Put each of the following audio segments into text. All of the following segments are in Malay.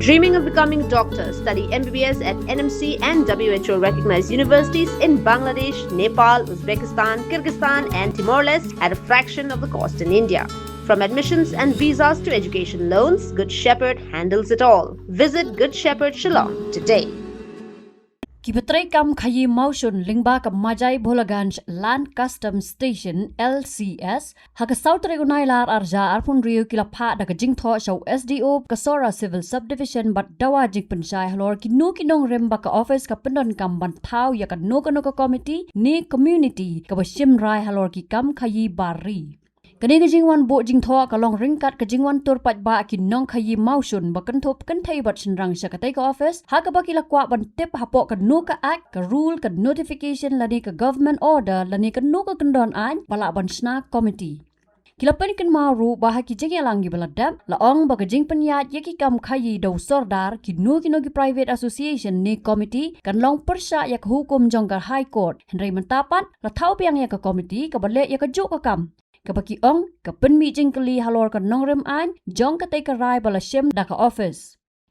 Dreaming of becoming doctor? Study MBBS at NMC and WHO recognized universities in Bangladesh, Nepal, Uzbekistan, Kyrgyzstan, and Timor-Leste at a fraction of the cost in India. From admissions and visas to education loans, Good Shepherd handles it all. Visit Good Shepherd Shillong today. Kibatray kam khayi maushun lingba ka majai Bholaganj Land Customs Station LCS haka South Regunailar arja arpun rio kila pha daga jingtho shaw SDO Kasora Civil Subdivision but dawa jik panchai halor kinu kinong remba ka office ka pendon kam ban thau ya ka no ka committee ni community ka bashim rai halor ki kam khayi bari. Kani ka jingwan bo jingtho ka long ringkat ka jingwan tur pat ba ki nong khayi maushun bakan thop kan thai bat sinrang sya ka tai ka office ha ka ba kila kwa ban tip hapo ka no ka act ka rule ka notification lani ka government order lani ka no ka kandon an pala ban sna committee kila pen kan maru ba ha ki jing lang gi baladam la ong ba ka jing penyat ye ki kam khayi do sordar ki no ki private association ni committee kan long persya ya ka hukum jong ka high court henry mentapat la thau piang ya ka committee ka bale ya ka juk ka kam kabaki ong kapen mi jingkali halor ka nongrem an jong ka tay ka rai bala shem da ka office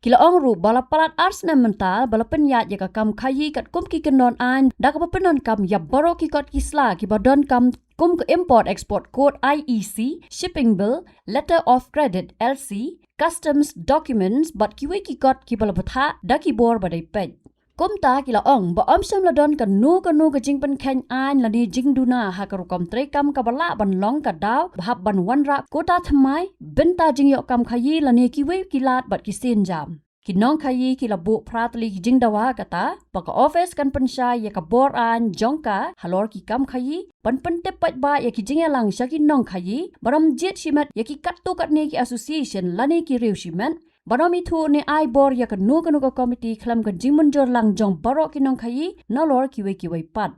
kila ong ru bala palat ars na mental bala penyat ya ka kam khayi kat kum ki kanon an da ka penon kam ya baro ki kot kisla ki badon kam kum ka import export code IEC shipping bill letter of credit LC customs documents but ki we ki kot ki bala batha da ki bor badai pej kum ta kila ong ba om sam la don ka no ka jing pen khan an la ni jing duna ha ka rukom tre kam ka bala ban long ka daw bhab ban wan ra ko ta thamai ben ta jing yo kam khayi la ni ki we ki lat bat ki sin jam ki nong khayi ki la bu pratli jing dawa ka ta pa ka office kan pen sha ya ka bor an jong ka halor ki kam khayi pan te pat ba ya ki jing lang sha ki nong khayi baram jet shimat ya ki kat tu kat ne ki association la ni ki riu shimat Barami thu ne ai bor ya ka no ka committee khlam ka jimun jor lang jong baro kinong khayi na lor kiwe pat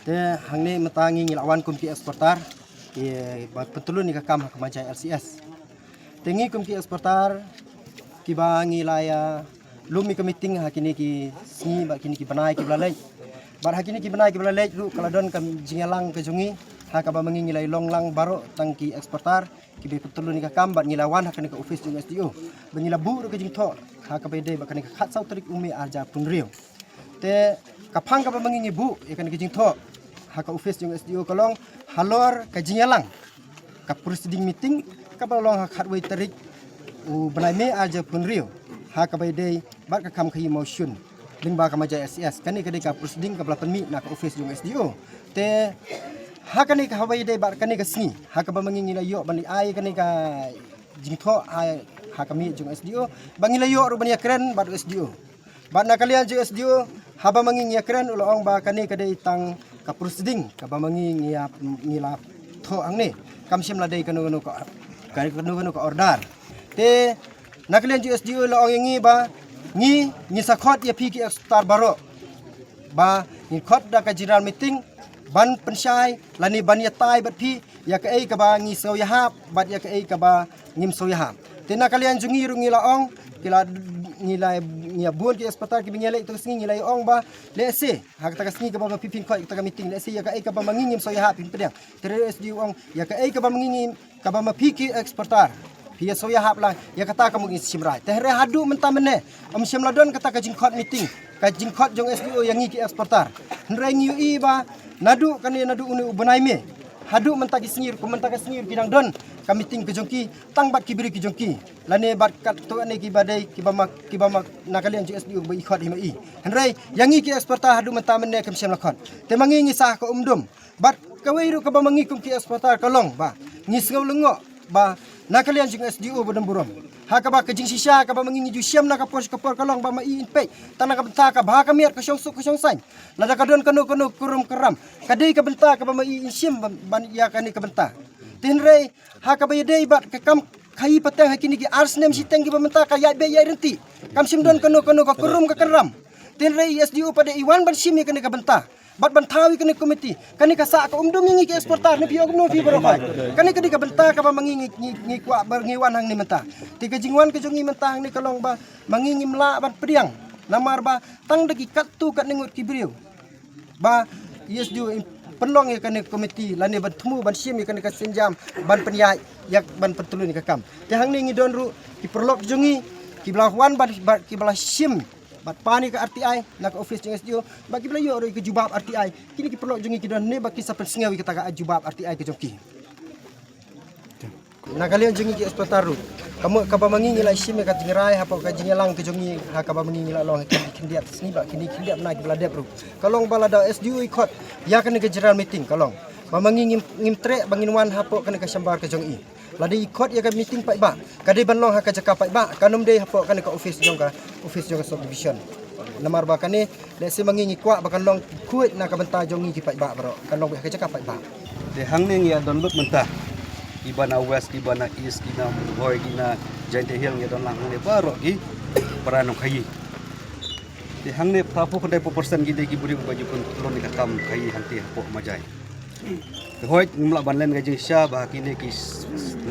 te hangne matangi ngilawan kum ki eksportar ki betulun ni ka kam ka majai LCS tengi kum ki eksportar ki ba ngilaya lumi ka meeting hakini ki sni ba kini ki banai ki blalai bar hakini ki banai ki blalai lu kaladon kam jingalang ka jungi ha ka ba mangingilai long lang baro tangki eksportar ki be betulun ni ka kam bat ngilawan hakani ka office jung SDO bangila bu ka jingtho ha ka be de ba kani ka khat sau trik umi arja punrio te kapang ka ba mangingi bu ikan ka jingtho ha ka office jung SDO kalong halor ka jingalang ka proceeding meeting ka ba long ha khat wei tarik u banai me arja punrio ha ka be de bat ka kam khayi motion lingba ka majai SCS kani ka de ka proceeding ka bla penmi na ka office jung SDO te hakani ka hawai dai bar kani ka sni haka ba mangingi la yo bani ai kani ka jingtho ai hakami jung SDO bangila yo ru bani kren bar SDO ban na kalian jung SDO haba mangingi kren ulo ong ba kani ka dai tang ka proceeding ka ba mangingi ya ngila tho angne kamsim la dai kanu ka order te na kalian jung SDO lo ong ngi ba ngi sakhot ya pi ki star baro ba ni khot da ka jiral meeting ban pensyai lani ban ya tai bat phi ya ka ei ka ba ngi so ya hap bat ya ka ei ka ba ngim so ya hap tina kalian jungi ru ngi la ong kila ngilai ngia bun ki hospital ki bingele to singi ngilai ong ba le se hak ta singi ka ba pipin khoi ta meeting le se ya ka ei ka ba mangingim so ya hap pin pedang tere SDU ong ya ka ei ka ba mangingim ka ba mapi ki exportar pia so ya hap la ya kata ka mungin simrai tere hadu menta mene am simladon kata ka jingkhot meeting ka jingkhot jong SDU yang ngi ki exportar nrai ngi i ba nadu kani nadu uni ubanai me hadu mentagi sengir kidang don kami ting ke jongki tang bat kibiri ki jongki lane bat kat to ane ki badai ki bama nakalian JSDU ba ikhot himai henrai yangi ki eksporta hadu mentamene kam sem lakon te mangi ngi sah ko umdum bat kawairu ka ba mangi kum ki eksporta kalong ba ngi sngau lengo ba nakalian JSDU bodam burom ha ka ba ka jing sisha ka ba mangi ju siam na ka por kalong ba mai inpe tanah ka benta ka ba ka miat ka syong sain lada ka don kanu kurum keram kadai ka benta ka ba mai insiam ban ya ka ni ka benta tinrei ha ka ba yedei bat ka kam khai patang hakini ki ars nem siteng ki ba benta ka ya be ya renti kam sim don kanu ka kurum ka keram tinrei SDU pada iwan ban sim ka ni ka benta bat bantawi kani komiti kani ka sa ka umdum ngi ki eksportar ni piog no fi barokah kani ka di ka benta ka ba mangi ngi kwa ngiwan hang ni menta ti ka jingwan ka jongi menta hang ni kalong ba mangi mla bat pediang namar ba tang dagi katu kat ningut ki brio ba SDU penlong ya kan komiti lani ban temu ban sim ya kan ka senjam ban penyai yak ban pentulu ni ka kam te hang ni ngidon ru ki perlok jungi ki belah wan ban ki belah sim bat pani ka RTI nak office jeng SDO bagi belah yo ke jubab RTI kini ki perlok jungi ki don ne bagi sapen sengawi kata ka jubab RTI ke jongki nak kalian jungi ki eksportar ru kamu kaba mangi ngila sim ka tingrai apa ka jingelang ke jongi ha kaba mangi ngila long kini atas ni ba kini nak belah dep ru kalong balada SDO ikut ya kan ke general meeting kalong mamangi ngim trek bangin wan hapo kan ke sambar ke jongi ladi ikut ya ke meeting pai ba kade banlong ha ka jaka pai ba kanum de hapo kan ke office jongka subdivision namar ba kan ni le se mangi ngikwa ba kan long kuit nak ka benta jongi ki pai ba bro kan long ka jaka pai ba de hang ning ya don lut mentah ibana west ibana east kina boy kina jante hill ya don lang ne baro ki paranong khayi de hang ne prapu ko 10% gide ki buri baju pun telon ni kakam khayi hanti hapo majai ke hoy ngumla banlen ga jing sha ba kini ki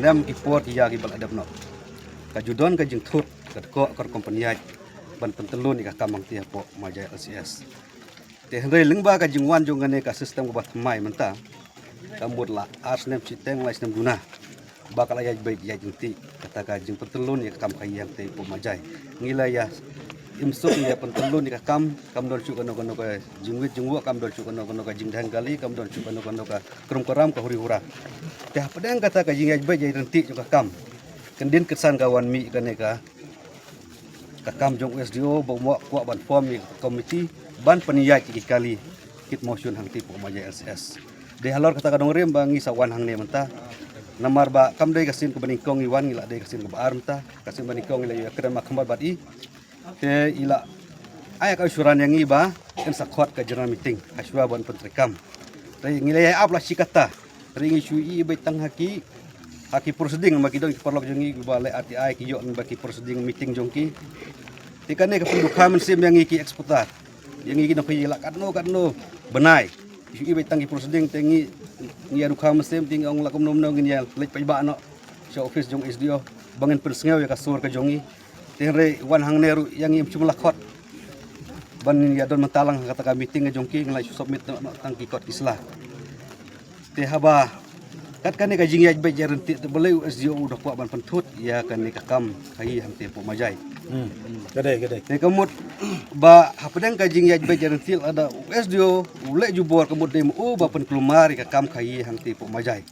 lam ki port ya ki bal adap no ka judon ka jing thut ka ko kor company ban pentelun ni kakam hanti hapo majai LCS te hendai lengba ka jing wan jong ne ka sistem ko bat mai mentah kambut la arsnem citeng la isnem guna bakal ayah baik ya jengti katakan jeng pentelun ya kam kayang te pemajai ngila ya imsuk ya pentelun ya kam don cu kono ka jingwit jingwa kam don cu kono ka jingdang gali kam don cu kono ka krum koram ka huri hura teh pedang kata ka jing ya baik ya renti juga kam kendin kesan kawan mi kaneka kam jong SDO bawa kuat ban form komiti ban peniyat kali kit motion hang ti pemajai LCS de halor kata kadong rem bangi sawan hang ne mentah namar ba kam dei kasin ke beningkong iwan ngila dei kasin ke baar mentah kasin beningkong ila ya keren makambar badi te ila ayak asuran yang iba en sakhwat ke general meeting aswa ban pentrekam re ngila ya apla sikata ringi sui be tang haki proseding maki dong perlok jongi bale RTI ki yo baki proseding meeting jongki tikane ke pendukam sim yang iki eksportar yang iki no khila kadno benai isu ibe tangi proseding tengi ngia dukha mesem ting ong lakum nom ngin ya lek pai ba no show office jong SDO bangen persngeu ya kasur ka jongi tenre wan hang neru yang im cuma lakot ban ya don mentalang kata ka meeting jongki nglai submit no tangki kot kislah te haba kat kan ka jing ya be jaren ti boleh SDO udah kuat ban pentut ya kan ni kakam kai ham te pemajai Gede. Ni kemud ba hapadang kajing ya bejaran til ada SDO ule jubor kemud demo ba pen kelumari ka kam kai hang ti pemajai.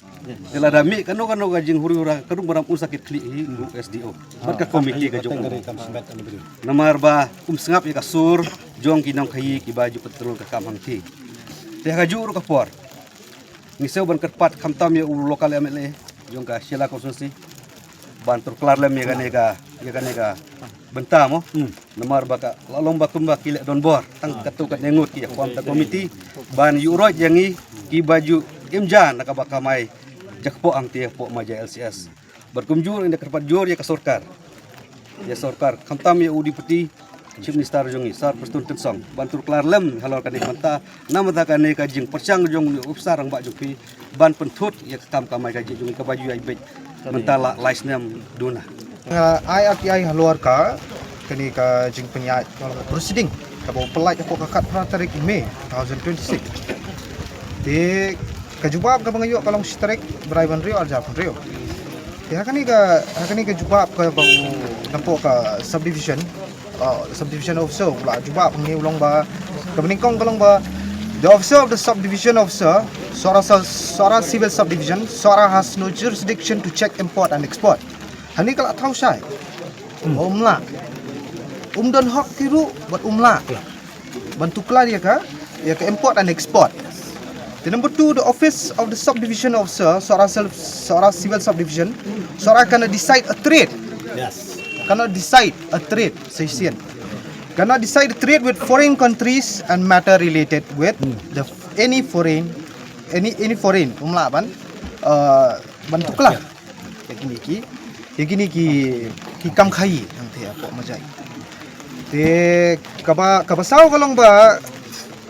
Ela dami kano kajing huri-hura kadung baram sakit kli lu SDO. Barka komiti ka jong. Namar ba sengap ya kasur jong kinang kai ki baju petrol ka kam hang ti. Teh kaju ka por. Ngiseu ban kerpat kamtam ya lokal MLA jong ka sila konstruksi. Bantur kelar lem ya kaneka benta mo namar baka lomba kumba kilek don bor tang katu kat nengut ki komita komiti ban yuroj yangi ki baju imjan nak baka mai jakpo ang tie po maja LCS berkumjur inda kerpat jur ya kasorkar kamtam ya udi peti chief minister jongi sar perstun tensong bantur kelar lem halor kanek menta namata kaneka jing percang jong upsar ang ba jupi ban pentut ya kam kamai kaji jongi ka baju ai bet mentala laisnem duna IRTI haluar ka kini ka jing penyat proceeding ka bawa pelai ka kakat tarik Mei 2026 di ka jubab ka bangayuk kalong strike beraiban rio arja pun rio di hakani ka jubab ka bau nampo ka subdivision officer pula jubab ngi ulong ba ka beningkong kalong ba the officer of the subdivision officer Sora civil subdivision Sora has no jurisdiction to check import and export. Hani kalau tahu saya, umla, dan hak tiru buat umla, bantu kelar ya ka import and export. The number 2, the office of the subdivision officer Sora civil subdivision, Sora kena decide a trade. Yes. Kena decide a trade session. Kena decide a trade with foreign countries and matter related with any foreign umla bantu kelar. Yang gini ki kam khai ang te apo majai. Te kabasau kalong ba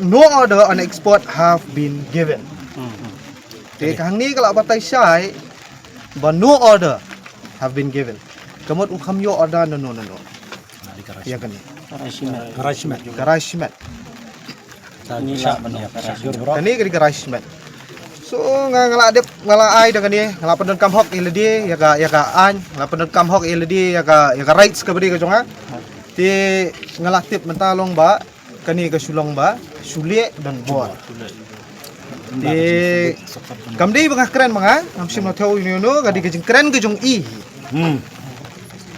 no order on export have been given. Te kahang ni kalau batai syai ba no order have been given. Kamot ukam yo order no. Ya kan ni. Garashmet. Kani kadi rice man. So ngala ai dengan ni ngala pendon kam hok iladi ya ka an ngala pendon kam hok iladi ya ka rights ka beri ka jonga. Ti ngala tip mentalong ba kani ka sulong ba sulie dan bor. Ti kamdi bangah keren bangah amsim no thau ni no kadi ka jing keren ka jong i.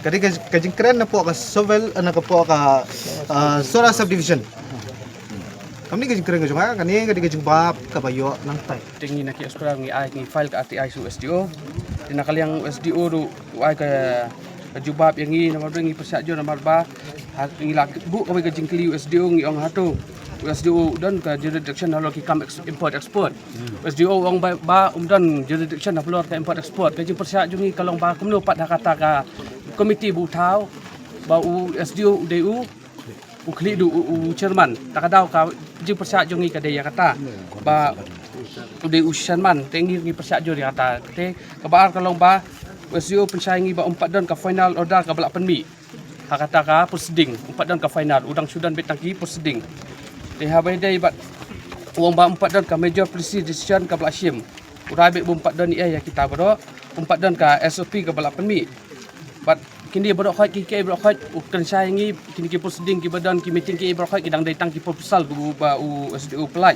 Kadi ka jing keren na po ka sovel na ka po ka Sora subdivision. Kami kajing keren kajong kani kadi kajing bab kabayo nang tay. Tingi nak ekspor ngi ai ngi file ka RTI su SDO. Dina kaliang SDO ru ai ka jubab yang ngi nomor ngi persat jo nomor ba ngi lak bu kami kajing kli SDO ngi ong hatu. SDO dan ka jurisdiction halo ki kam import export. SDO ong ba dan jurisdiction halo ka import export. Kajing persat jo ngi kalong ba kumno pat kata ka komiti bu tau ba u SDO DU ukli du chairman takadau ka ji persat jongi ka dia kata ba de chairman tengi ngi persat jo dia kata te kabar kalau ba SDO pensaingi ba umpat dan ka final order ka belak penmi ha kata ka proceeding umpat dan ka final udang sudan betangki proceeding te ha bai dai ba uang ba umpat dan ka major policy decision ka belak sim urabe umpat dan ia ya kita bro umpat dan ka SOP ka belak penmi but kini berok khoi ki berok khoi ukan saingi kini ki proceeding ki badan ki meeting ki berok khoi ki dang datang ki proposal ku ba u SDO pelai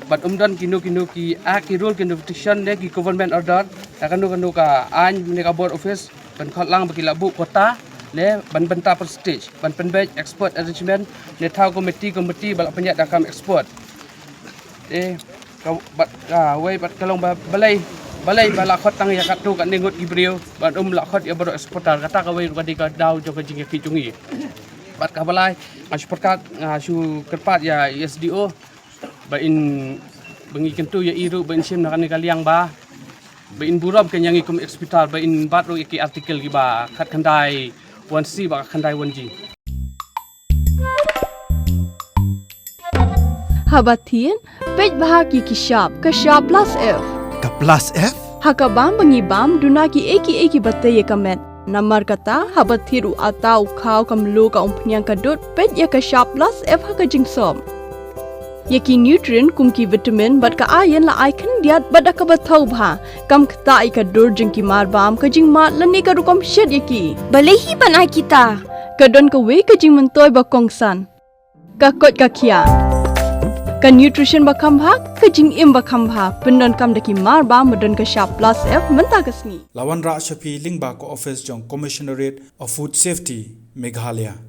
but umdan kinu ki ki rule ki petition ne ki government order kanu ka an ne ka board office ban khot lang bagi labu kota le ban benta prestige ban penbej export arrangement ne thau komiti balak penyat dakam export bat wei bat kalong balai bala khot tang ya katu kan ningut gibriu ban la khot ya baro eksportar kata ka wei ka di ka dau jo ka jing ki chungi bat ka balai eksportar su kerpat ya SDO ba in bengi kentu ya iru ba in sim nak ni kaliang ba in buram kan yang ikum eksportar ba in batro ki artikel gi ba khat khandai 1C ba khandai 1G Habatin pej bahagi kishap kashap plus F Ka plus F? Hakabam bangibam dunaki eki batay kamet. Namar kata habathiru atau kau kamlu ka umpnyang kadut pet ya ka sharp plus F haka jingsom. Yaki nutrient kumki vitamin bat ka ayan la icon diat bat ka bathau bha kam kta ka dur jingki marbam ka jing mat lani ka rukom shed yaki. Balehi banai kita. Kadon ka we ka jing mentoy ba kongsan. Ka kot ka kia. Ka nutrition bakam bha ka jing im bakam bha pendon kam daki mar ba modon ka sharp plus F menta kasni Lawan Ra Shafi Lingba ko office jong Commissionerate of Food Safety Meghalaya